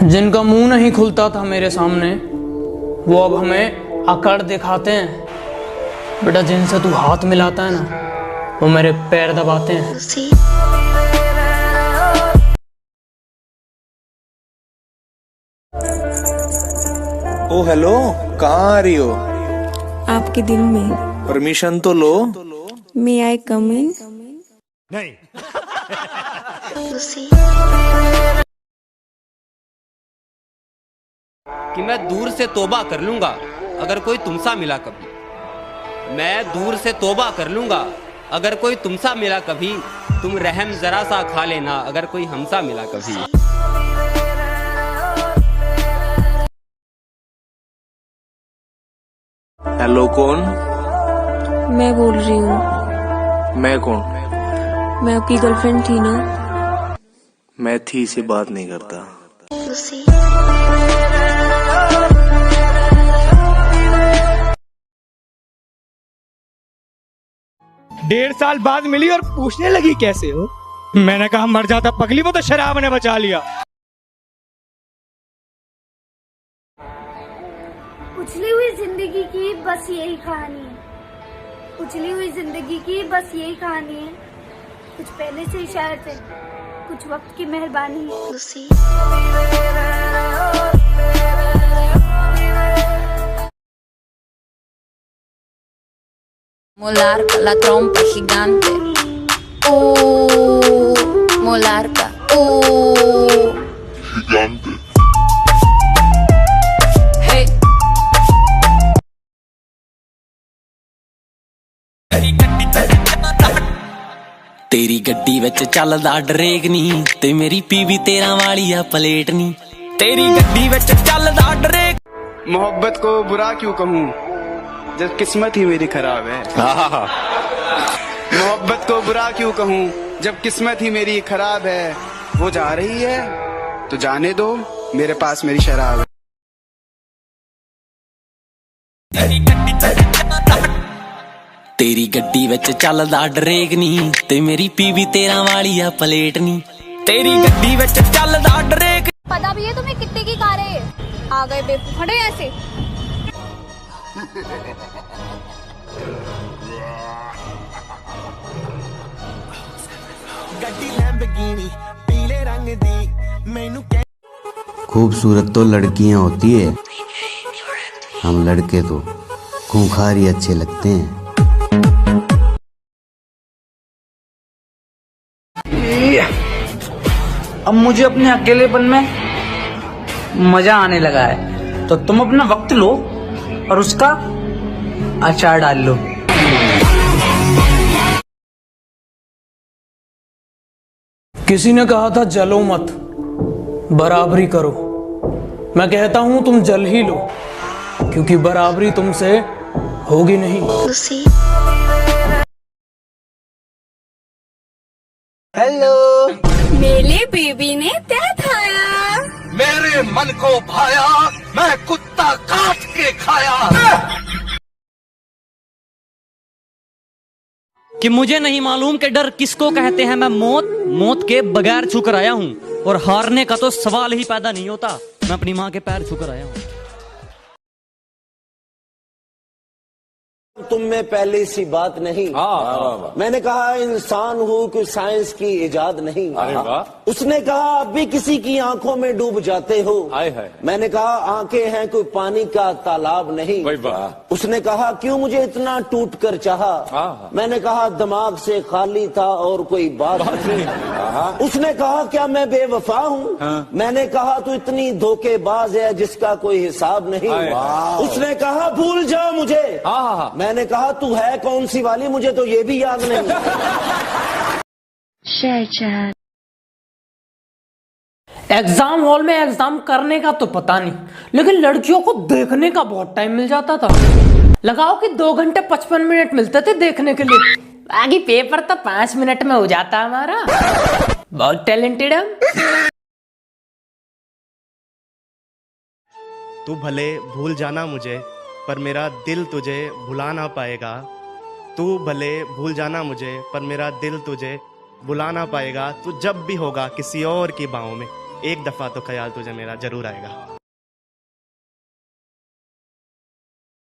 जिनका मुंह नहीं खुलता था मेरे सामने वो अब हमें अकड़ दिखाते हैं। बेटा जिनसे तू हाथ मिलाता है ना वो मेरे पैर दबाते हैं। ओ हेलो, कहाँ आ रही हो? आपके दिल में। परमिशन तो लो। मे आई कम इन? नहीं। कि मैं दूर से तौबा कर लूंगा अगर कोई तुमसा मिला कभी। मैं दूर से तौबा कर लूंगा अगर कोई तुमसा मिला कभी। तुम रहम जरा सा खा लेना अगर कोई हमसा मिला कभी। हेलो, कौन? मैं बोल रही हूँ। मैं कौन? मैं आपकी गर्लफ्रेंड थी ना? मैं थी से बात नहीं करता। डेढ़ साल बाद मिली और पूछने लगी कैसे हो। मैंने कहा मर जाता पगली, वो तो शराब ने बचा लिया। उछली हुई जिंदगी की बस यही कहानी है। उछली हुई जिंदगी की बस यही कहानी है। कुछ पहले से ही शायर थे, कुछ वक्त की मेहरबानी है। Molarca, la trompa gigante. Molarca. Gigante. Hey. तेरी गड्डी विच चलदा डरेक नी ते मेरी पीवी 13 वाली आ प्लेट नी। तेरी गड्डी विच चलदा डरेक। मोहब्बत को बुरा क्यों कहूँ जब किस्मत ही मेरी खराब है। मोहब्बत को बुरा क्यों कहूँ जब किस्मत ही मेरी खराब है। वो जा रही है तो जाने दो, मेरे पास मेरी शराब है। तेरी गड्डी विच चलदा डरेक नी ते मेरी पीवी 13 वाली आ प्लेट नी। तेरी गड्डी विच चलदा डरेक। पता भी है तुम्हें कितने की कार है? आ गए बेवकूफ, हटो यहाँ से। खूबसूरत तो लड़कियां होती है, हम लड़के तो खूंखार ही अच्छे लगते हैं। अब मुझे अपने अकेलेपन में मजा आने लगा है, तो तुम अपना वक्त लो और उसका अचार डाल लो। किसी ने कहा था जलो मत, बराबरी करो। मैं कहता हूं तुम जल ही लो, क्योंकि बराबरी तुमसे होगी नहीं। हेलो। मेरे बेबी ने क्या खाया? मेरे मन को भाया, मैं कुत्ता काट के खाया। कि मुझे नहीं मालूम कि डर किसको कहते हैं। मैं मौत के बगैर छूकर आया हूँ और हारने का तो सवाल ही पैदा नहीं होता। मैं अपनी माँ के पैर छूकर आया हूँ। तुम में पहली सी बात नहीं। मैंने कहा इंसान हूँ कोई साइंस की इजाद नहीं। उसने कहा अब भी किसी की आंखों में डूब जाते हो। मैंने कहा आंखें हैं कोई पानी का तालाब नहीं। उसने कहा क्यों मुझे इतना टूट कर चाहा। मैंने कहा दिमाग से खाली था और कोई बात नहीं। उसने कहा क्या मैं बेवफा हूँ। मैंने कहा तू इतनी धोखेबाज है जिसका कोई हिसाब नहीं। उसने कहा भूल जाओ मुझे। मैंने कहा तू है कौन सी वाली, मुझे तो ये भी याद नहीं। एग्जाम हॉल में एग्जाम करने का तो पता नहीं, लेकिन लड़कियों को देखने का बहुत टाइम मिल जाता था। लगाओ कि 2 घंटे 55 मिनट मिलते थे देखने के लिए। बाकी पेपर तो 5 मिनट में हो जाता हमारा। बहुत टैलेंटेड है। तू भले भूल जाना मुझे पर मेरा दिल तुझे भुला ना पाएगा। तू भले भूल जाना मुझे पर मेरा दिल तुझे भुला ना पाएगा। तू जब भी होगा किसी और की बाहों में, एक दफा तो ख्याल तुझे मेरा जरूर आएगा।